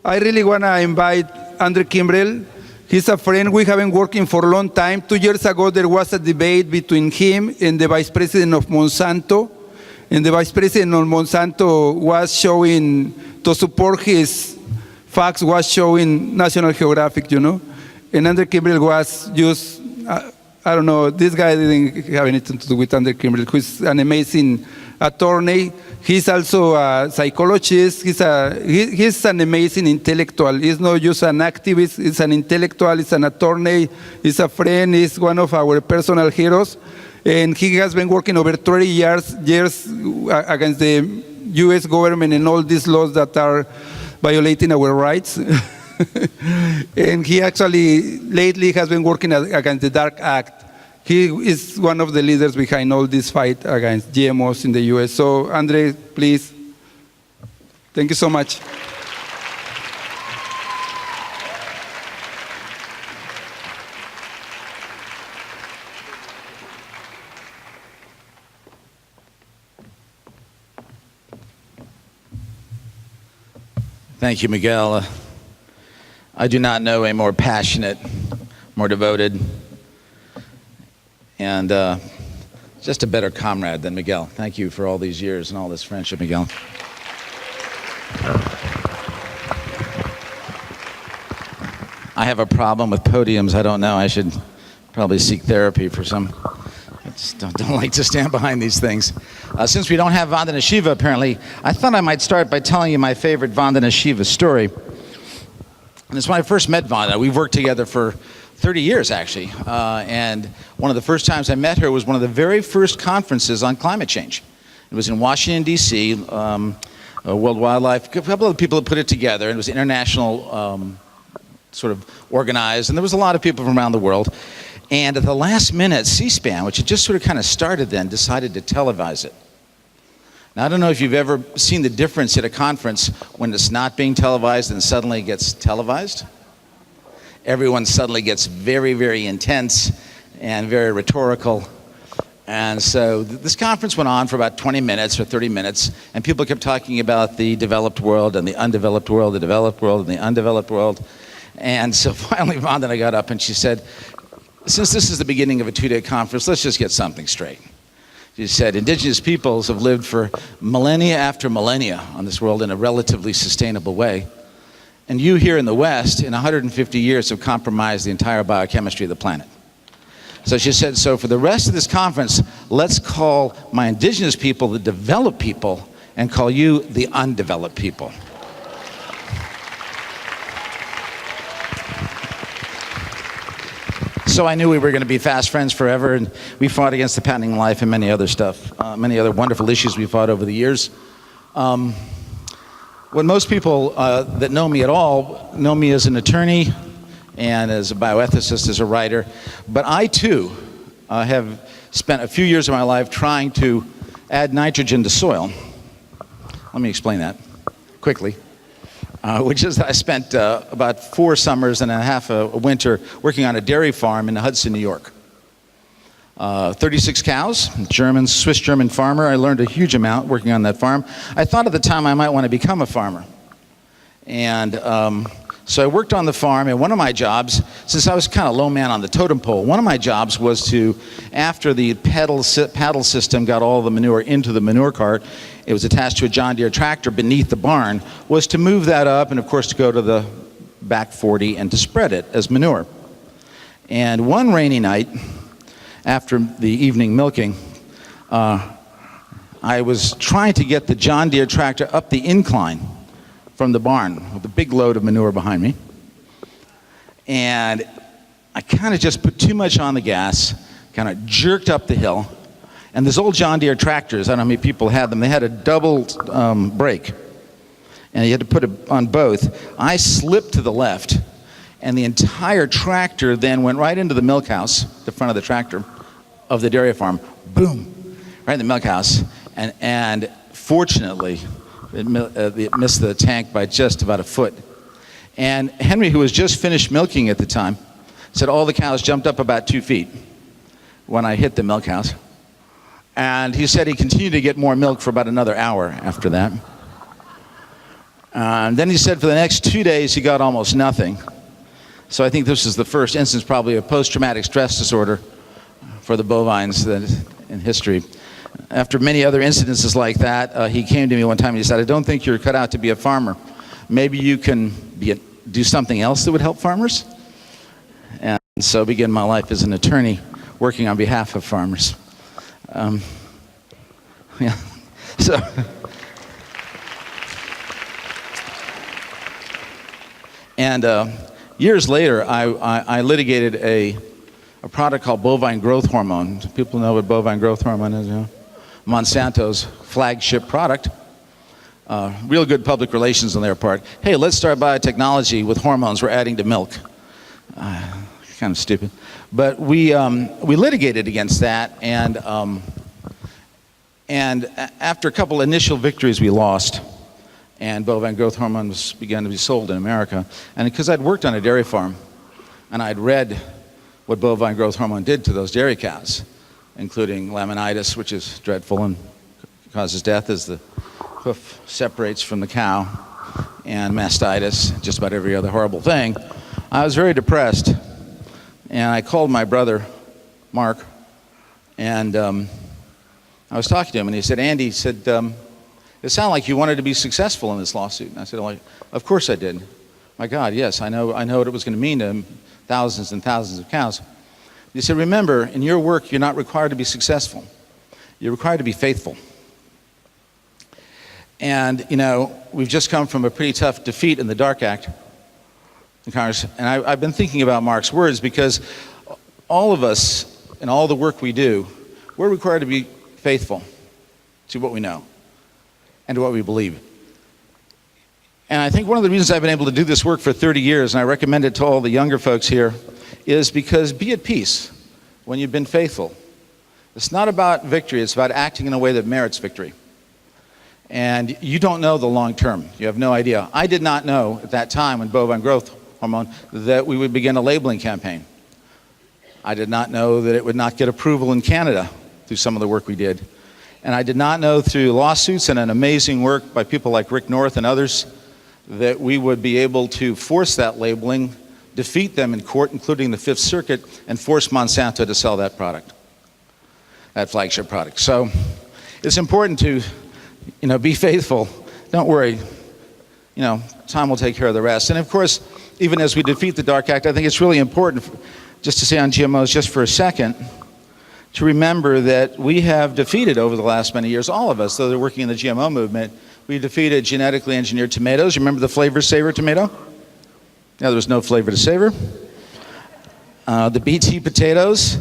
I really want to invite Andre Kimbrell. He's a friend. We have been working for a long time. 2 years ago, there was a debate between him and the vice president of Monsanto. And the vice president of Monsanto was showing, to support his facts, was showing National Geographic, you know. And Andre Kimbrell was just, I don't know, this guy didn't have anything to do with Andre Kimbrell, who's an amazing attorney. He's also a psychologist. He's an amazing intellectual. He's not just an activist. He's an intellectual. He's an attorney. He's a friend. He's one of our personal heroes. And he has been working over 30 years against the U.S. government and all these laws that are violating our rights. And he actually lately has been working against the Dark Act. He is one of the leaders behind all this fight against GMOs in the U.S. So, Andre, please. Thank you so much. Thank you, Miguel. I do not know a more passionate, more devoted, and just a better comrade than Miguel. Thank you for all these years and all this friendship, Miguel. I have a problem with podiums. I don't know. I should probably seek therapy for some. I just don't like to stand behind these things. Since we don't have Vandana Shiva, apparently, I thought I might start by telling you my favorite Vandana Shiva story. And it's when I first met Vandana. We've worked together for 30 years, actually. And one of the first times I met her was one of the very first conferences on climate change. It was in Washington, D.C., World Wildlife, a couple of people had put it together. It was international sort of organized, and there was a lot of people from around the world. And at the last minute, C-SPAN, which had just sort of kind of started then, decided to televise it. Now, I don't know if you've ever seen the difference at a conference when it's not being televised and suddenly it gets televised. Everyone suddenly gets very, very intense and very rhetorical. And so this conference went on for about 20 minutes or 30 minutes, and people kept talking about the developed world and the undeveloped world, the developed world and the undeveloped world. And so finally Vandana got up and she said, since this is the beginning of a 2-day conference, let's just get something straight. She said, indigenous peoples have lived for millennia after millennia on this world in a relatively sustainable way. And you here in the West, in 150 years, have compromised the entire biochemistry of the planet. So she said, so for the rest of this conference, let's call my indigenous people the developed people and call you the undeveloped people. So I knew we were going to be fast friends forever, and we fought against the patenting life and many other stuff, many other wonderful issues we fought over the years. When most people that know me at all know me as an attorney and as a bioethicist, as a writer, but I too have spent a few years of my life trying to add nitrogen to soil. Let me explain that quickly. Which is I spent about 4 summers and a half a winter working on a dairy farm in Hudson, New York. 36 cows, Swiss-German farmer. I learned a huge amount working on that farm. I thought at the time I might want to become a farmer. And so I worked on the farm, and one of my jobs, since I was kind of low man on the totem pole, one of my jobs was to, after the paddle system got all the manure into the manure cart, it was attached to a John Deere tractor beneath the barn, was to move that up and of course to go to the back 40 and to spread it as manure. And one rainy night, after the evening milking, I was trying to get the John Deere tractor up the incline from the barn with a big load of manure behind me. And I kind of just put too much on the gas, kind of jerked up the hill. And those old John Deere tractors, I don't know how many people had them, they had a double brake. And you had to put it on both. I slipped to the left, and the entire tractor then went right into the milk house, the front of the tractor, of the dairy farm. Boom, right in the milk house. And fortunately, it missed the tank by just about a foot. And Henry, who was just finished milking at the time, said all the cows jumped up about 2 feet when I hit the milk house. And he said he continued to get more milk for about another hour after that. Then he said for the next 2 days he got almost nothing. So I think this is the first instance probably of post-traumatic stress disorder for the bovines that in history. After many other incidences like that, he came to me one time and he said, I don't think you're cut out to be a farmer. Maybe you can do something else that would help farmers? And so began my life as an attorney working on behalf of farmers. Yeah. So. And years later, I litigated a product called bovine growth hormone. People know what bovine growth hormone is, you know? Monsanto's flagship product. Real good public relations on their part. Hey, let's start biotechnology with hormones we're adding to milk. Kind of stupid. But we litigated against that, and after a couple initial victories we lost, and bovine growth hormone began to be sold in America. And because I'd worked on a dairy farm, and I'd read what bovine growth hormone did to those dairy cows, including laminitis, which is dreadful and causes death as the hoof separates from the cow, and mastitis, just about every other horrible thing, I was very depressed. And I called my brother, Mark, and I was talking to him, and he said, Andy, he said, it sounded like you wanted to be successful in this lawsuit. And I said, well, of course I did. My God, yes, I know what it was going to mean to thousands and thousands of cows. He said, remember, in your work, you're not required to be successful. You're required to be faithful. And, you know, we've just come from a pretty tough defeat in the Dark Act in Congress. And I've been thinking about Mark's words because all of us, in all the work we do, we're required to be faithful to what we know and to what we believe. And I think one of the reasons I've been able to do this work for 30 years, and I recommend it to all the younger folks here, is because be at peace when you've been faithful. It's not about victory, it's about acting in a way that merits victory. And you don't know the long term. You have no idea. I did not know at that time when bovine growth hormone that we would begin a labeling campaign. I did not know that it would not get approval in Canada through some of the work we did. And I did not know through lawsuits and an amazing work by people like Rick North and others that we would be able to force that labeling, defeat them in court, including the Fifth Circuit, and force Monsanto to sell that product, that flagship product. So it's important to, you know, be faithful. Don't worry. You know, time will take care of the rest. And of course, even as we defeat the Dark Act, I think it's really important, just to say on GMOs just for a second, to remember that we have defeated over the last many years, all of us, though they're working in the GMO movement, we defeated genetically engineered tomatoes. You remember the flavor saver tomato? Yeah, there was no flavor to savor. The BT potatoes,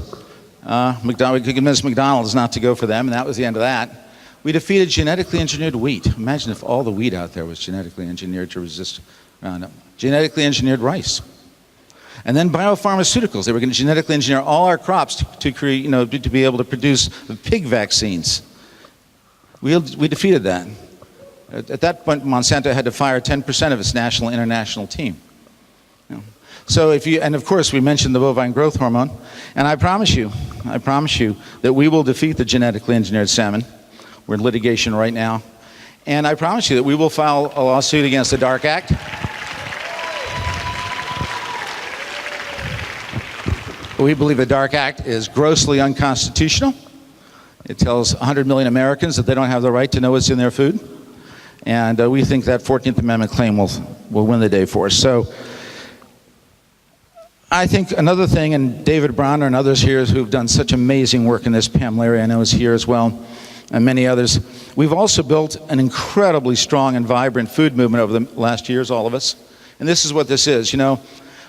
we could convince McDonald's not to go for them, and that was the end of that. We defeated genetically engineered wheat. Imagine if all the wheat out there was genetically engineered to resist Roundup. Genetically engineered rice. And then biopharmaceuticals. They were going to genetically engineer all our crops to create, you know, to be able to produce pig vaccines. We defeated that. At that point, Monsanto had to fire 10% of its national and international team. You know. So and of course we mentioned the bovine growth hormone, and I promise you that we will defeat the genetically engineered salmon. We're in litigation right now. And I promise you that we will file a lawsuit against the Dark Act. We believe the Dark Act is grossly unconstitutional. It tells 100 million Americans that they don't have the right to know what's in their food. And we think that 14th Amendment claim will win the day for us. So I think another thing, and David Bronner and others here who've done such amazing work in this, Pam Larry I know is here as well, and many others, we've also built an incredibly strong and vibrant food movement over the last years, all of us. And this is what this is. You know,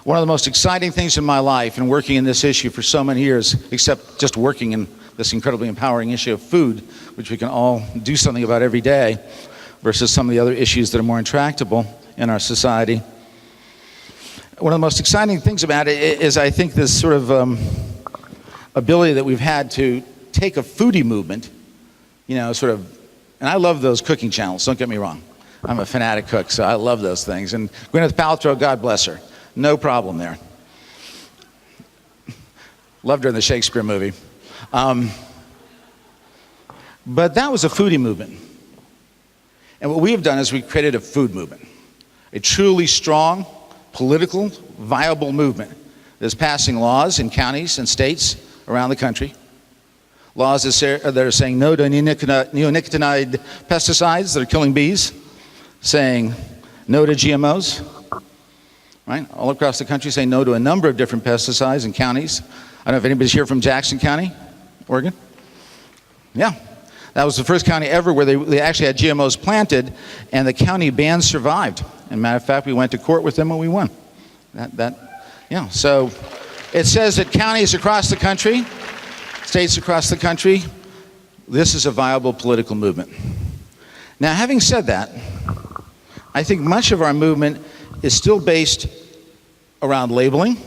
one of the most exciting things in my life and working in this issue for so many years, except just working in this incredibly empowering issue of food, which we can all do something about every day, versus some of the other issues that are more intractable in our society. One of the most exciting things about it is, I think, this sort of ability that we've had to take a foodie movement, you know, sort of, and I love those cooking channels, don't get me wrong. I'm a fanatic cook, so I love those things. And Gwyneth Paltrow, God bless her, no problem there. Loved her in the Shakespeare movie. But that was a foodie movement. And what we have done is we created a food movement. a truly strong, political, viable movement that's passing laws in counties and states around the country. Laws that are saying no to neonicotinoid pesticides that are killing bees, saying no to GMOs, right? All across the country saying no to a number of different pesticides in counties. I don't know if anybody's here from Jackson County, Oregon. Yeah, that was the first county ever where they actually had GMOs planted, and the county ban survived. And matter of fact, we went to court with them and we won. Yeah. So it says that counties across the country, states across the country, this is a viable political movement. Now, having said that, I think much of our movement is still based around labeling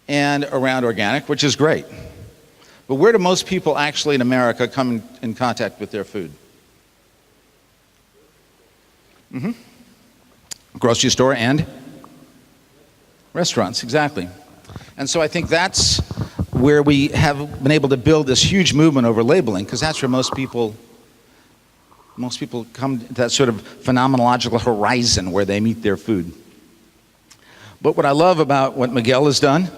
and around organic, which is great. But where do most people actually in America come in contact with their food? Grocery store and restaurants, exactly. And so I think that's where we have been able to build this huge movement over labeling, because that's where most people come to that sort of phenomenological horizon where they meet their food. But what I love about what Miguel has done,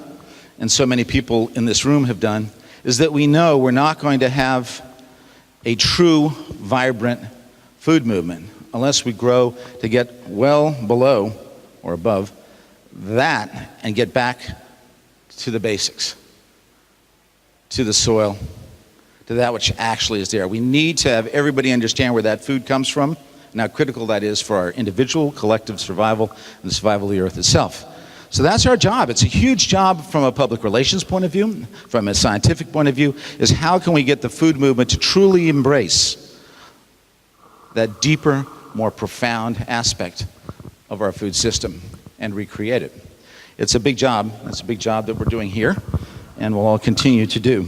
and so many people in this room have done, is that we know we're not going to have a true, vibrant food movement unless we grow to get well below or above that and get back to the basics, to the soil, to that which actually is there. We need to have everybody understand where that food comes from and how critical that is for our individual, collective survival and the survival of the earth itself. So that's our job. It's a huge job from a public relations point of view, from a scientific point of view, is how can we get the food movement to truly embrace that deeper, more profound aspect of our food system and recreate it. It's a big job. It's a big job that we're doing here and we'll all continue to do.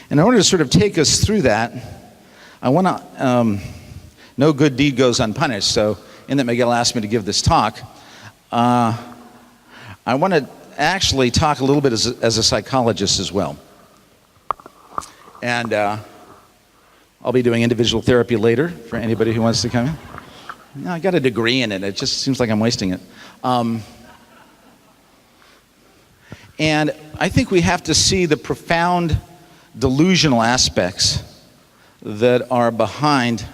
In order to sort of take us through that, I want to, no good deed goes unpunished. So in that Miguel asked me to give this talk, I want to actually talk a little bit as a psychologist as well. And I'll be doing individual therapy later for anybody who wants to come in. No, I got a degree in it. It just seems like I'm wasting it. And I think we have to see the profound delusional aspects that are behind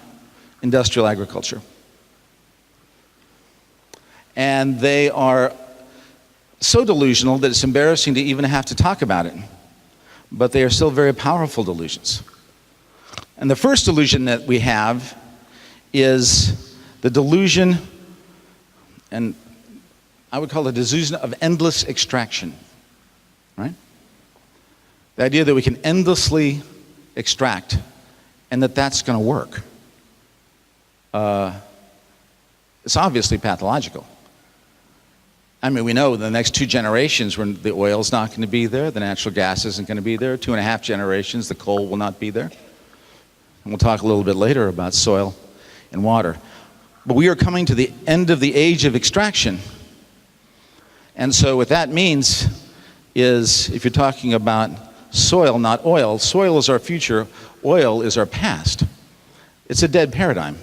industrial agriculture. And they are so delusional that it's embarrassing to even have to talk about it. But they are still very powerful delusions. And the first delusion that we have is the delusion, and I would call it a delusion of endless extraction, right? The idea that we can endlessly extract and that that's going to work. It's obviously pathological. I mean, we know in the next 2 generations when the oil's not going to be there, the natural gas isn't going to be there, 2.5 generations, the coal will not be there. And we'll talk a little bit later about soil and water. But we are coming to the end of the age of extraction. And so what that means is, if you're talking about soil, not oil, soil is our future, oil is our past. It's a dead paradigm.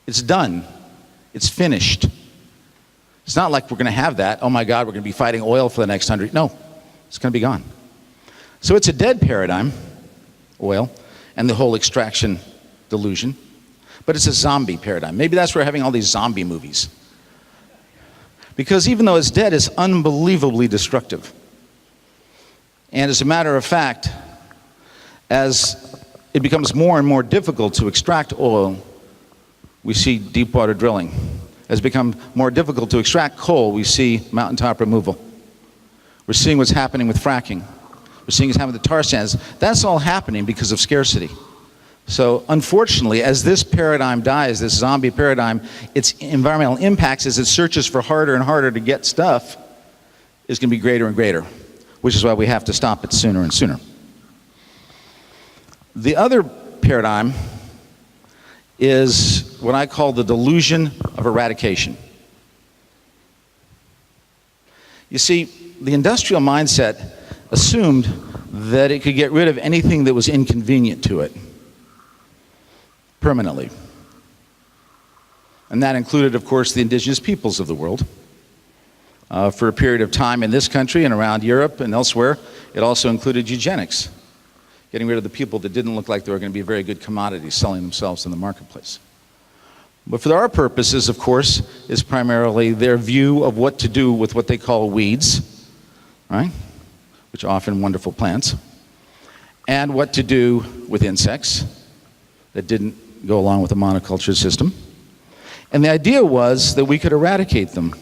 It's done. It's finished. It's not like we're going to have that. Oh my God, we're going to be fighting oil for the next 100. No, it's going to be gone. So it's a dead paradigm, oil, and the whole extraction delusion. But it's a zombie paradigm. Maybe that's where we're having all these zombie movies. Because even though it's dead, it's unbelievably destructive. And as a matter of fact, as it becomes more and more difficult to extract oil, we see deep water drilling. As it becomes more difficult to extract coal, we see mountaintop removal. We're seeing what's happening with fracking. We're seeing what's happening with the tar sands. That's all happening because of scarcity. So unfortunately, as this paradigm dies, this zombie paradigm, its environmental impacts as it searches for harder and harder to get stuff is going to be greater and greater, which is why we have to stop it sooner and sooner. The other paradigm is what I call the delusion of eradication. You see, the industrial mindset assumed that it could get rid of anything that was inconvenient to it permanently. And that included, of course, the indigenous peoples of the world. For a period of time in this country and around Europe and elsewhere, it also included eugenics, getting rid of the people that didn't look like they were going to be very good commodities, selling themselves in the marketplace. But for our purposes, of course, is primarily their view of what to do with what they call weeds, right? Which are often wonderful plants, and what to do with insects that didn't go along with the monoculture system. And the idea was that we could eradicate them,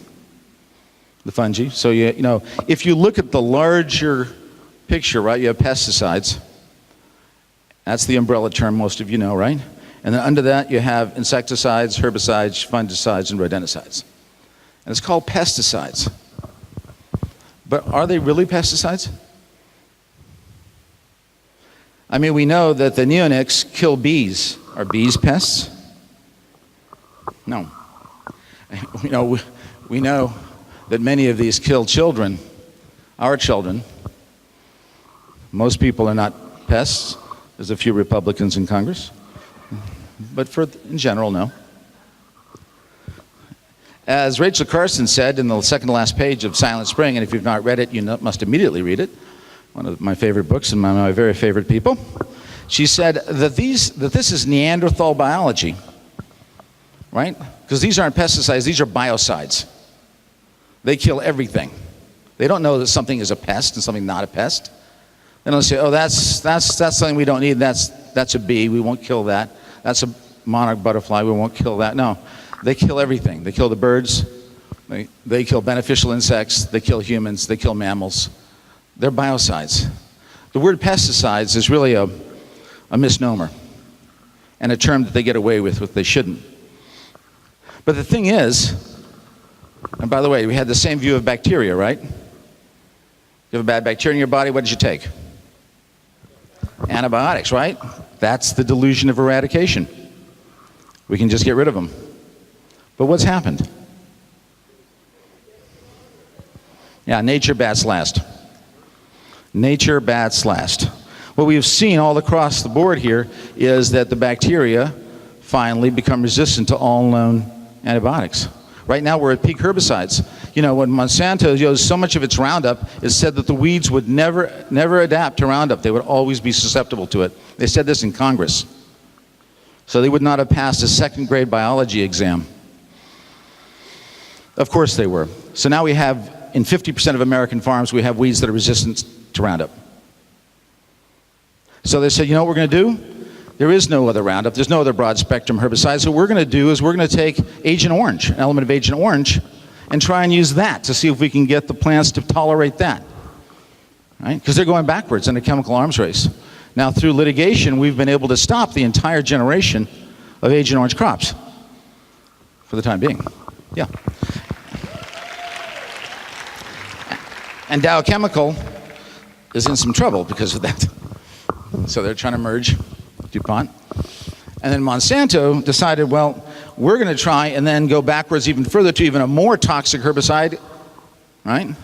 the fungi. So, you know, if you look at the larger picture, right, you have pesticides. That's the umbrella term most of you know, right? And then under that, you have insecticides, herbicides, fungicides, and rodenticides. And it's called pesticides. But are they really pesticides? I mean, we know that the neonics kill bees. Are bees pests? No. We know that many of these kill children, our children. Most people are not pests. There's a few Republicans in Congress. But in general, no. As Rachel Carson said in the second to last page of Silent Spring, and if you've not read it, you must immediately read it, one of my favorite books and my very favorite people, she said that this is Neanderthal biology, right? Because these aren't pesticides, these are biocides. They kill everything. They don't know that something is a pest and something not a pest. They don't say, oh, that's something we don't need, that's a bee, we won't kill that. That's a monarch butterfly, we won't kill that. No, they kill everything. They kill the birds, they kill beneficial insects, they kill humans, they kill mammals. They're biocides. The word pesticides is really a misnomer and a term that they get away with, what they shouldn't. But the thing is, and by the way, we had the same view of bacteria, right? You have a bad bacteria in your body, what did you take? Antibiotics, right? That's the delusion of eradication. We can just get rid of them. But what's happened? Yeah, nature bats last. Nature bats last. What we've seen all across the board here is that the bacteria finally become resistant to all known antibiotics. Right now we're at peak herbicides. You know, when Monsanto used so much of its Roundup, it said that the weeds would never adapt to Roundup. They would always be susceptible to it. They said this in Congress. So they would not have passed a second grade biology exam. Of course they were. So now we have, in 50% of American farms, we have weeds that are resistant to Roundup. So they said, you know what we're going to do? There is no other Roundup. There's no other broad spectrum herbicide. So what we're going to do is we're going to take Agent Orange, an element of Agent Orange, and try and use that to see if we can get the plants to tolerate that. Right? Because they're going backwards in a chemical arms race. Now through litigation, we've been able to stop the entire generation of Agent Orange crops for the time being. Yeah. And Dow Chemical is in some trouble because of that. So they're trying to merge DuPont. And then Monsanto decided, well, we're going to try and then go backwards even further to even a more toxic herbicide, right?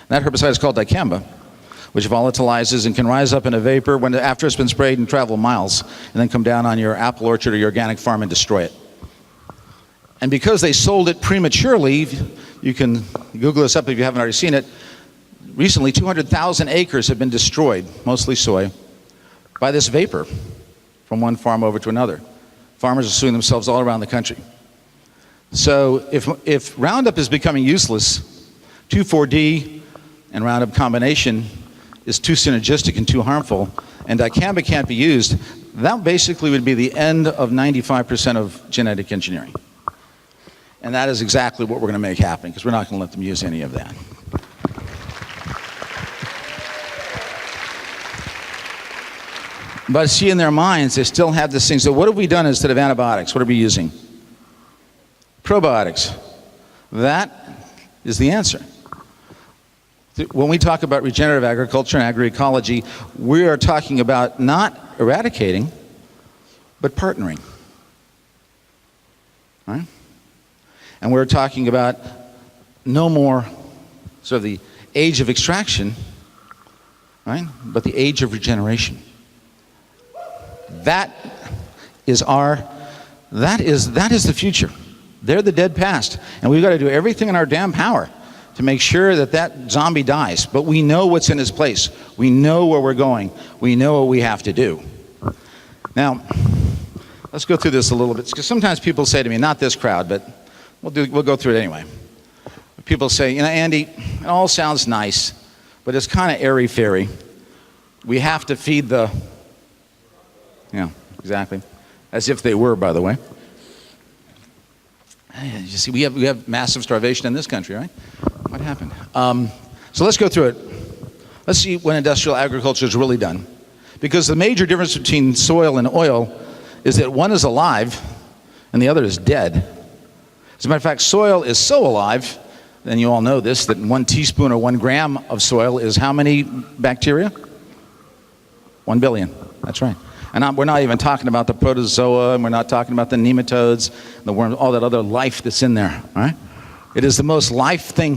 That herbicide is called dicamba, which volatilizes and can rise up in a vapor after it's been sprayed and travel miles, and then come down on your apple orchard or your organic farm and destroy it. And because they sold it prematurely, you can Google this up if you haven't already seen it, recently 200,000 acres have been destroyed, mostly soy, by this vapor from one farm over to another. Farmers are suing themselves all around the country. So if Roundup is becoming useless, 2,4-D and Roundup combination is too synergistic and too harmful, and dicamba can't be used, that basically would be the end of 95% of genetic engineering. And that is exactly what we're going to make happen, because we're not going to let them use any of that. But see, in their minds, they still have this thing. So what have we done instead of antibiotics? What are we using? Probiotics. That is the answer. When we talk about regenerative agriculture and agroecology, we are talking about not eradicating, but partnering. Right? And we're talking about no more sort of the age of extraction, right? But the age of regeneration. That is the future. They're the dead past. And we've got to do everything in our damn power to make sure that that zombie dies. But we know what's in his place. We know where we're going. We know what we have to do. Now, let's go through this a little bit, because sometimes people say to me, not this crowd, but we'll go through it anyway. People say, Andy, it all sounds nice, but it's kind of airy-fairy. We have to feed the... Yeah, exactly. As if they were, by the way. You see, we have massive starvation in this country, right? What happened? So let's go through it. Let's see when industrial agriculture is really done. Because the major difference between soil and oil is that one is alive and the other is dead. As a matter of fact, soil is so alive, and you all know this, that 1 teaspoon or 1 gram of soil is how many bacteria? 1 billion. That's right. And we're not even talking about the protozoa, and we're not talking about the nematodes, the worms, all that other life that's in there, all right? It is the most lively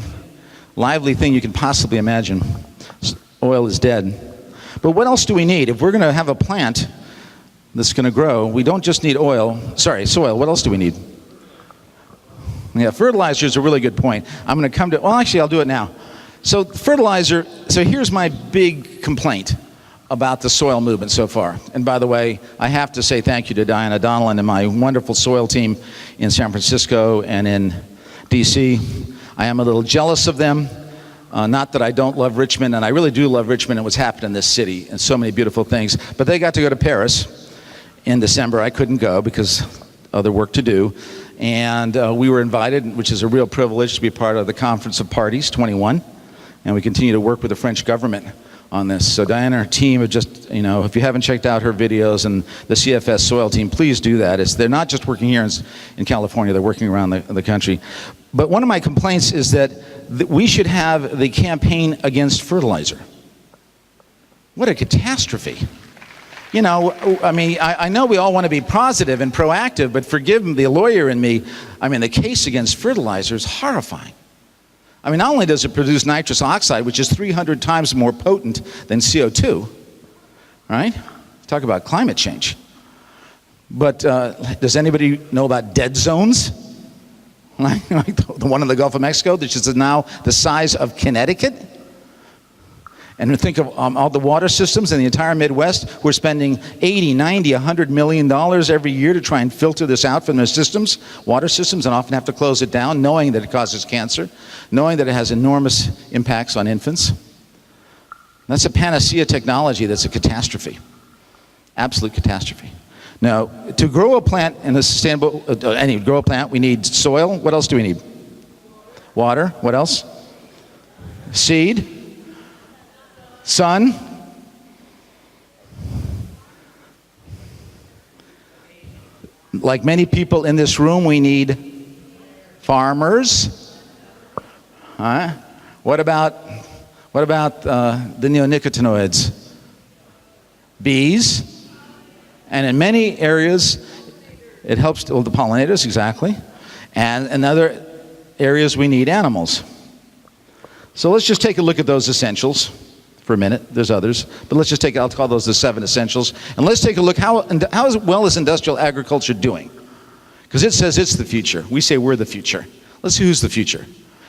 thing you can possibly imagine. Oil is dead. But what else do we need? If we're going to have a plant that's going to grow, we don't just need soil. What else do we need? Yeah, fertilizer is a really good point. I'm going to come to, well, actually, I'll do it now. So fertilizer, so here's my big complaint about the soil movement so far. And by the way, I have to say thank you to Diana Donnellan and my wonderful soil team in San Francisco and in DC. I am a little jealous of them. Not that I don't love Richmond, and I really do love Richmond and what's happened in this city and so many beautiful things. But they got to go to Paris in December. I couldn't go because other work to do. And we were invited, which is a real privilege, to be part of the Conference of Parties 21. And we continue to work with the French government on this. So Diana and her team have just, if you haven't checked out her videos and the CFS soil team, please do that. They're not just working here in California, they're working around the country. But one of my complaints is that we should have the campaign against fertilizer. What a catastrophe. I know we all want to be positive and proactive, but forgive the lawyer in me, the case against fertilizer is horrifying. Not only does it produce nitrous oxide, which is 300 times more potent than CO2, right? Talk about climate change. But does anybody know about dead zones? Like the one in the Gulf of Mexico, which is now the size of Connecticut? And think of all the water systems in the entire Midwest. We're spending 80, 90, $100 million every year to try and filter this out from their systems, water systems, and often have to close it down, knowing that it causes cancer, knowing that it has enormous impacts on infants. That's a panacea technology that's a catastrophe, absolute catastrophe. Now, to grow a plant in a sustainable, grow a plant, we need soil. What else do we need? Water. What else? Seed. Sun. Like many people in this room, we need farmers. What about the neonicotinoids? Bees. And in many areas, it helps the pollinators, exactly. And in other areas, we need animals. So let's just take a look at those essentials for a minute. There's others, but let's just I'll call those the 7 essentials. And let's take a look, how well is industrial agriculture doing? Because it says it's the future. We say we're the future. Let's see who's the future.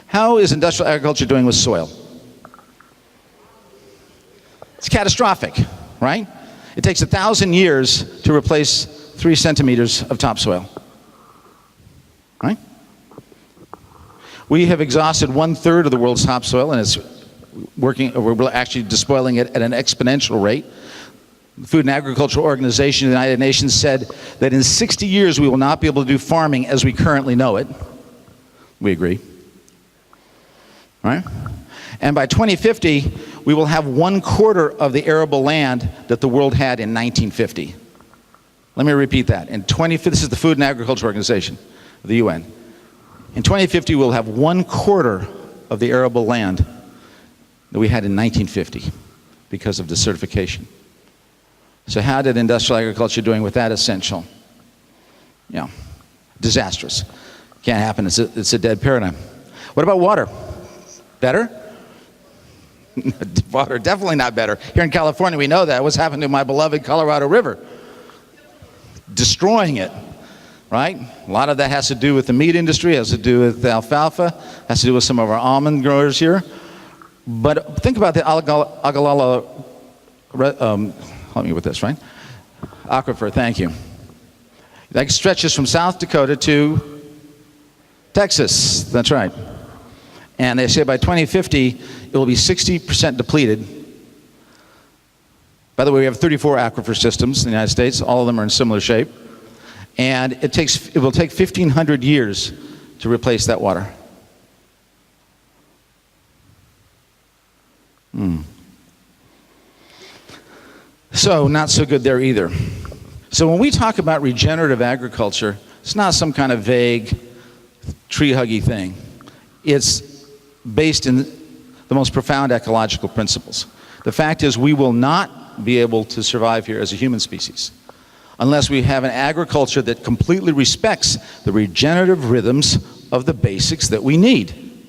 How is industrial agriculture doing with soil? It's catastrophic, right? It takes 1,000 years to replace 3 centimeters of topsoil, right? We have exhausted 1/3 of the world's topsoil, and we're actually despoiling it at an exponential rate. The Food and Agriculture Organization of the United Nations said that in 60 years we will not be able to do farming as we currently know it. We agree, right? And by 2050, we will have 1/4 of the arable land that the world had in 1950. Let me repeat that. This is the Food and Agriculture Organization of the UN. In 2050, we'll have 1/4 of the arable land that we had in 1950 because of desertification. So how did industrial agriculture doing with that essential? Disastrous. Can't happen. It's a dead paradigm. What about water? Better? Water, definitely not better. Here in California, we know that. What's happened to my beloved Colorado River? Destroying it. right? A lot of that has to do with the meat industry, has to do with alfalfa, has to do with some of our almond growers here. But think about the Ogallala, help me with this, right? Aquifer, thank you. That stretches from South Dakota to Texas, that's right. And they say by 2050, it will be 60% depleted. By the way, we have 34 aquifer systems in the United States. All of them are in similar shape. And it will take 1,500 years to replace that water. So, not so good there either. So when we talk about regenerative agriculture, it's not some kind of vague, tree-huggy thing. It's based in the most profound ecological principles. The fact is, we will not be able to survive here as a human species unless we have an agriculture that completely respects the regenerative rhythms of the basics that we need.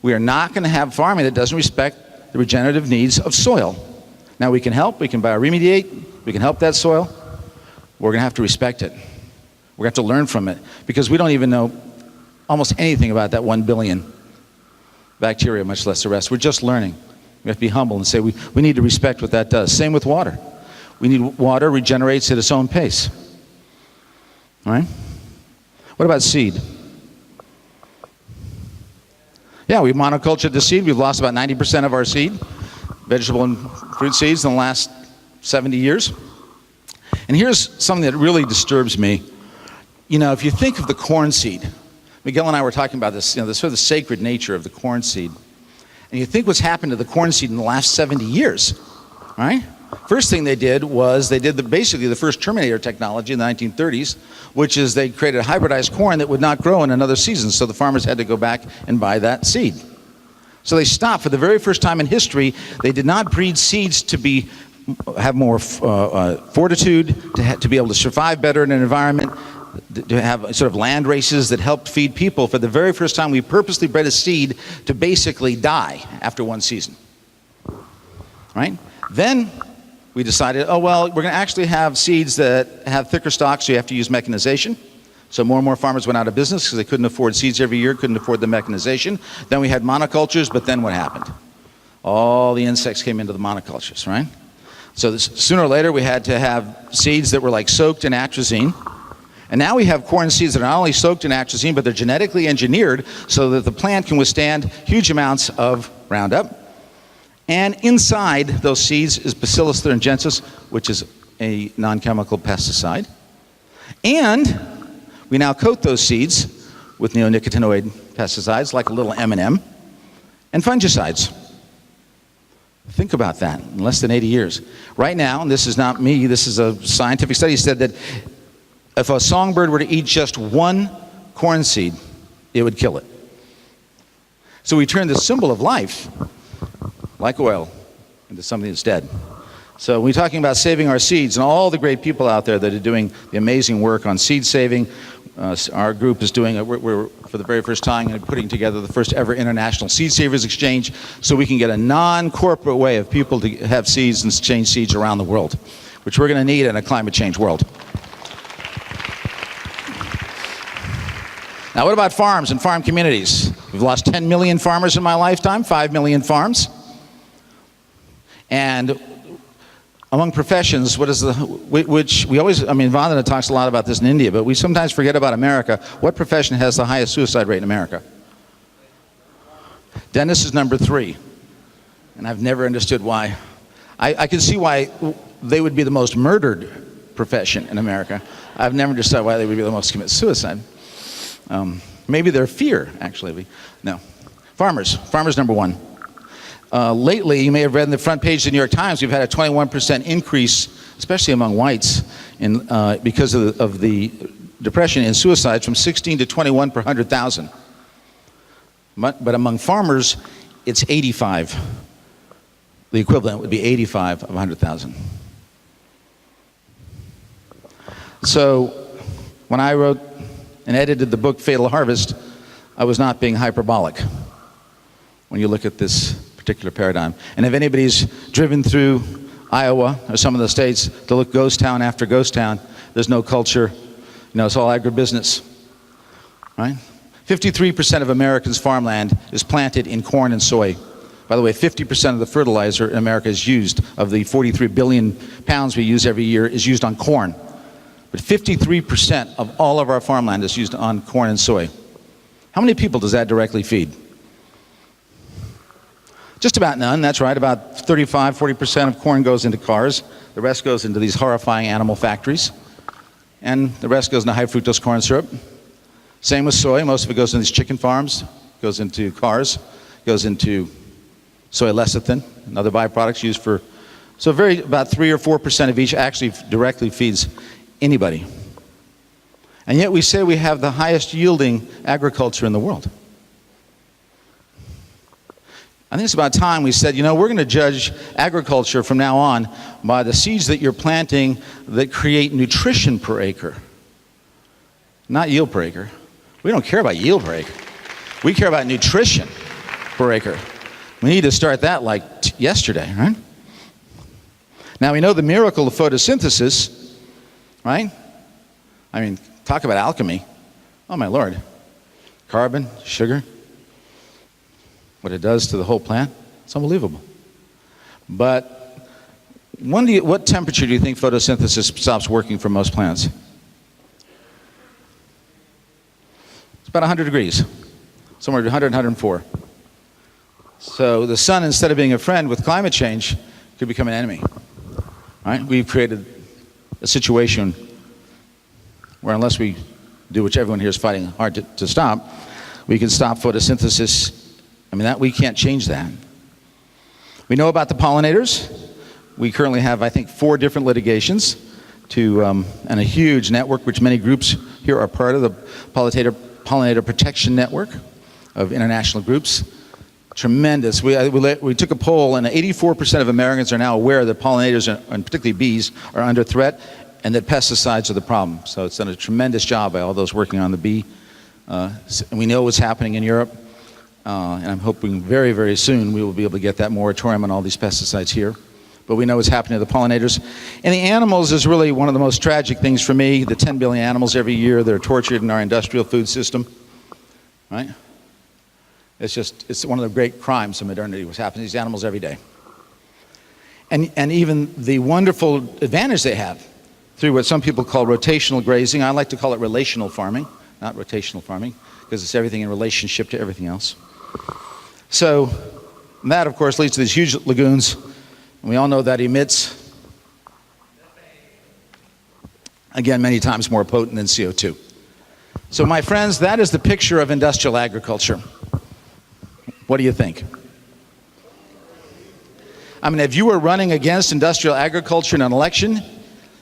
We are not going to have farming that doesn't respect the regenerative needs of soil. Now, we can help, we can bioremediate, we can help that soil. We're going to have to respect it. We're going to have to learn from it, because we don't even know almost anything about that 1 billion bacteria, much less the rest. We're just learning. We have to be humble and say we need to respect what that does. Same with water. We need water regenerates at its own pace. All right? What about seed? Yeah, we've monocultured the seed. We've lost about 90% of our seed, vegetable and fruit seeds, in the last 70 years. And here's something that really disturbs me. You know, if you think of the corn seed, Miguel and I were talking about this, the sort of the sacred nature of the corn seed. And you think what's happened to the corn seed in the last 70 years, right? First thing they did was they did basically the first Terminator technology in the 1930s, which is they created hybridized corn that would not grow in another season, so the farmers had to go back and buy that seed. So they stopped. For the very first time in history, they did not breed seeds to have more fortitude, to be able to survive better in an environment, to have sort of land races that helped feed people. For the very first time, we purposely bred a seed to basically die after one season. Right? Then we decided, oh, well, we're going to actually have seeds that have thicker stalks, so you have to use mechanization. So more and more farmers went out of business because they couldn't afford seeds every year, couldn't afford the mechanization. Then we had monocultures, but then what happened? All the insects came into the monocultures, right? So sooner or later, we had to have seeds that were like soaked in atrazine. And now we have corn seeds that are not only soaked in atrazine, but they're genetically engineered so that the plant can withstand huge amounts of Roundup. And inside those seeds is Bacillus thuringiensis, which is a non-chemical pesticide. And we now coat those seeds with neonicotinoid pesticides like a little M&M and fungicides. Think about that, in less than 80 years. Right now, and this is not me, this is a scientific study, said that if a songbird were to eat just one corn seed, it would kill it. So we turned the symbol of life, like oil, into something that's dead. So we're talking about saving our seeds, and all the great people out there that are doing the amazing work on seed saving. Our group is doing, we're for the very first time putting together the first ever international seed savers exchange, so we can get a non-corporate way of people to have seeds and exchange seeds around the world, which we're going to need in a climate change world. Now, what about farms and farm communities? We've lost 10 million farmers in my lifetime, 5 million farms. And among professions, which we always, Vandana talks a lot about this in India, but we sometimes forget about America. What profession has the highest suicide rate in America? Dentist is number 3. And I've never understood why. I can see why they would be the most murdered profession in America. I've never understood why they would be the most commit suicide. Maybe their fear, actually. No. Farmers number 1. Lately, you may have read in the front page of the New York Times, we've had a 21% increase, especially among whites, because of the depression in suicides, from 16 to 21 per 100,000. But among farmers, it's 85. The equivalent would be 85 of 100,000. So when I wrote and edited the book Fatal Harvest, I was not being hyperbolic when you look at this particular paradigm. And if anybody's driven through Iowa or some of the states to look ghost town after ghost town, there's no culture, You know, it's all agribusiness, right? 53% of America's farmland is planted in corn and soy. By the way, 50% of the fertilizer in America is used, of the 43 billion pounds we use every year, is used on corn. But 53% of all of our farmland is used on corn and soy. How many people does that directly feed? Just about none, that's right. About 35, 40% of corn goes into cars. The rest goes into these horrifying animal factories. And the rest goes into high fructose corn syrup. Same with soy. Most of it goes into these chicken farms, goes into cars, goes into soy lecithin and other byproducts used for, so about 3 or 4% of each actually directly feeds anybody. And yet we say we have the highest yielding agriculture in the world. I think it's about time we said, you know, we're going to judge agriculture from now on by the seeds that you're planting that create nutrition per acre, not yield per acre. We don't care about yield per acre. We care about nutrition per acre. We need to start that like yesterday, right? Now we know the miracle of photosynthesis, right? I mean, talk about alchemy. Oh my Lord. Carbon, sugar, what it does to the whole plant, it's unbelievable. But what temperature do you think photosynthesis stops working for most plants? It's about 100 degrees, somewhere 100, 104. So the sun, instead of being a friend with climate change, could become an enemy. Right? We've created a situation where unless we do what everyone here is fighting hard to stop, we can stop photosynthesis. I mean, that we can't change that. We know about the pollinators. We currently have, I think, 4 different litigations and a huge network, which many groups here are part of, the Pollinator Protection Network of international groups. Tremendous. We took a poll, and 84% of Americans are now aware that pollinators, and particularly bees, are under threat, and that pesticides are the problem. So it's done a tremendous job by all those working on the bee. And we know what's happening in Europe, and I'm hoping very, very soon we will be able to get that moratorium on all these pesticides here. But we know what's happening to the pollinators. And the animals is really one of the most tragic things for me. The 10 billion animals every year that are tortured in our industrial food system, right? It's one of the great crimes of modernity, what's happening to these animals every day. And even the wonderful advantage they have through what some people call rotational grazing. I like to call it relational farming, not rotational farming, because it's everything in relationship to everything else. So that, of course, leads to these huge lagoons. And we all know that emits, again, many times more potent than CO2. So my friends, that is the picture of industrial agriculture. What do you think? I mean, if you were running against industrial agriculture in an election, it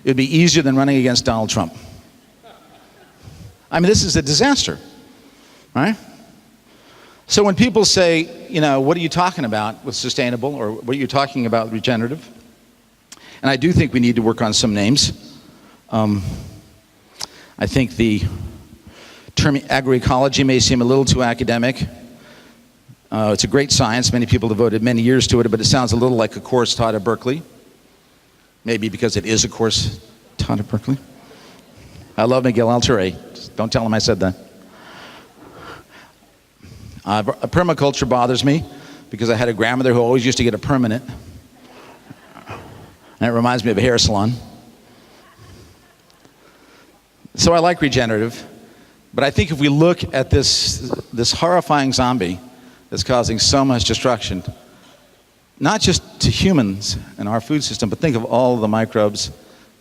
would be easier than running against Donald Trump. I mean, this is a disaster, right? So when people say, you know, what are you talking about with sustainable, or what are you talking about regenerative? And I do think we need to work on some names. I think the term agroecology may seem a little too academic. It's a great science. Many people devoted many years to it, but it sounds a little like a course taught at Berkeley. Maybe because it is a course taught at Berkeley. I love Miguel Altuve. Just don't tell him I said that. Permaculture bothers me because I had a grandmother who always used to get a permanent. And it reminds me of a hair salon. So I like regenerative. But I think if we look at this horrifying zombie that's causing so much destruction, not just to humans and our food system, but think of all the microbes,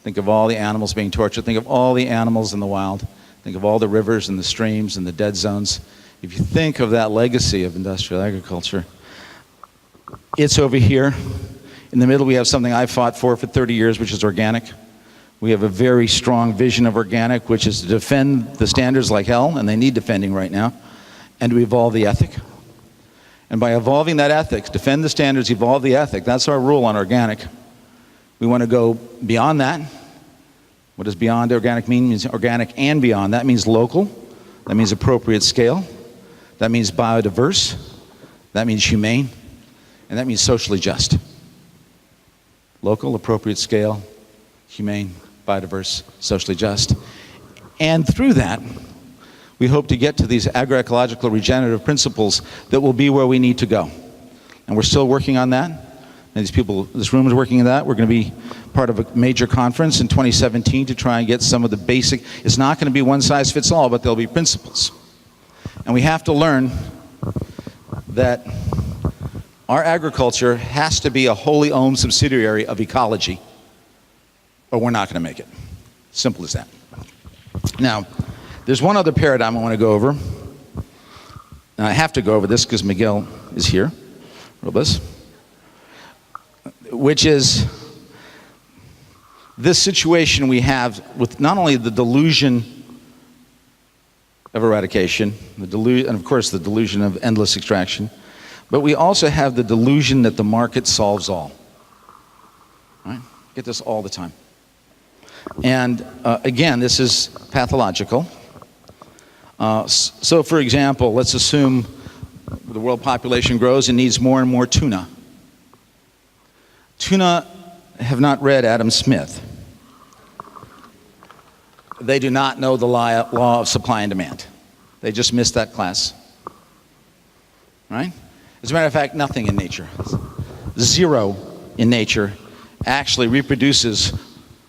think of all the animals being tortured, think of all the animals in the wild, think of all the rivers and the streams and the dead zones. If you think of that legacy of industrial agriculture, it's over here. In the middle, we have something I fought for 30 years, which is organic. We have a very strong vision of organic, which is to defend the standards like hell, and they need defending right now, and to evolve the ethic. And by evolving that ethic, defend the standards, evolve the ethic, that's our rule on organic. We want to go beyond that. What does beyond organic mean? It means organic and beyond. That means local. That means appropriate scale. That means biodiverse. That means humane. And that means socially just. Local, appropriate scale, humane, biodiverse, socially just. And through that, we hope to get to these agroecological regenerative principles that will be where we need to go. And we're still working on that. And this room is working on that. We're going to be part of a major conference in 2017 to try and get some of the basic, it's not going to be one size fits all, but there'll be principles. And we have to learn that our agriculture has to be a wholly owned subsidiary of ecology, or we're not going to make it. Simple as that. Now, there's one other paradigm I want to go over. And I have to go over this because Miguel is here, Robus, which is this situation we have with not only the delusion of eradication, and of course the delusion of endless extraction, but we also have the delusion that the market solves all. Right? Get this all the time. And again, this is pathological. So for example, let's assume the world population grows and needs more and more tuna. Tuna have not read Adam Smith. They do not know the law of supply and demand. They just missed that class. Right? As a matter of fact, nothing in nature, zero in nature, actually reproduces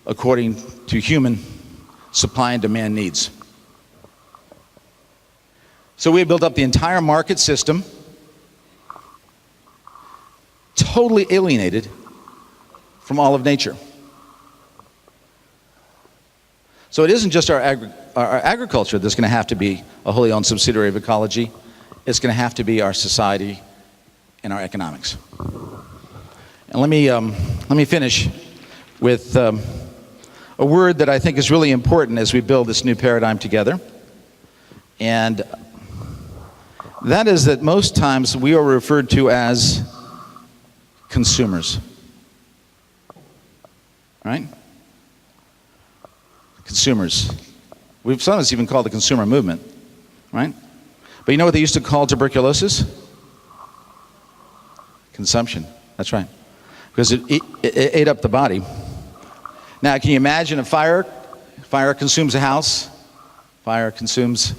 according to human supply and demand needs. So we have built up the entire market system, totally alienated from all of nature. So it isn't just our agriculture that's going to have to be a wholly owned subsidiary of ecology. It's going to have to be our society and our economics. And let me finish with a word that I think is really important as we build this new paradigm together. And that is that most times we are referred to as consumers. Right? Consumers. We've sometimes even called the consumer movement. Right? But you know what they used to call tuberculosis? Consumption. That's right. Because it ate up the body. Now, can you imagine a fire? Fire consumes a house. Fire consumes.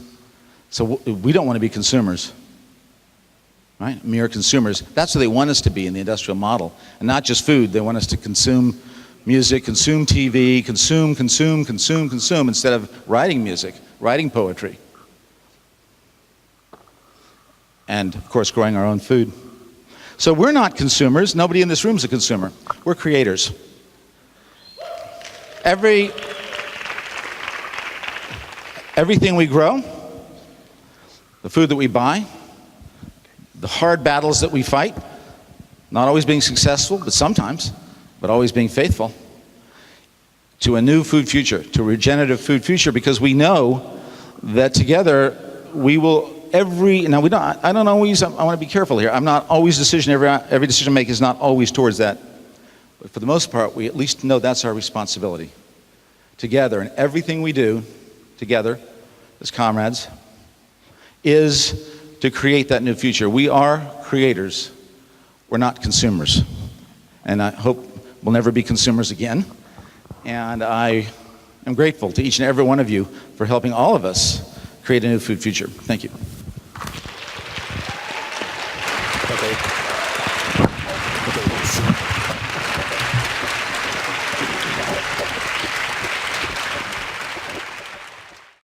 So we don't want to be consumers. Right? Mere consumers. That's what they want us to be in the industrial model. And not just food. They want us to consume music, consume TV, consume, instead of writing music, writing poetry. And, of course, growing our own food. So we're not consumers. Nobody in this room is a consumer. We're creators. Everything we grow, the food that we buy, the hard battles that we fight, not always being successful, but sometimes, but always being faithful, to a new food future, to a regenerative food future, because we know that together we will I don't always, I want to be careful here. I'm not always every decision making is not always towards that. But for the most part, we at least know that's our responsibility. Together, and everything we do together as comrades is to create that new future. We are creators. We're not consumers. And I hope we'll never be consumers again. And I am grateful to each and every one of you for helping all of us create a new food future. Thank you. Okay.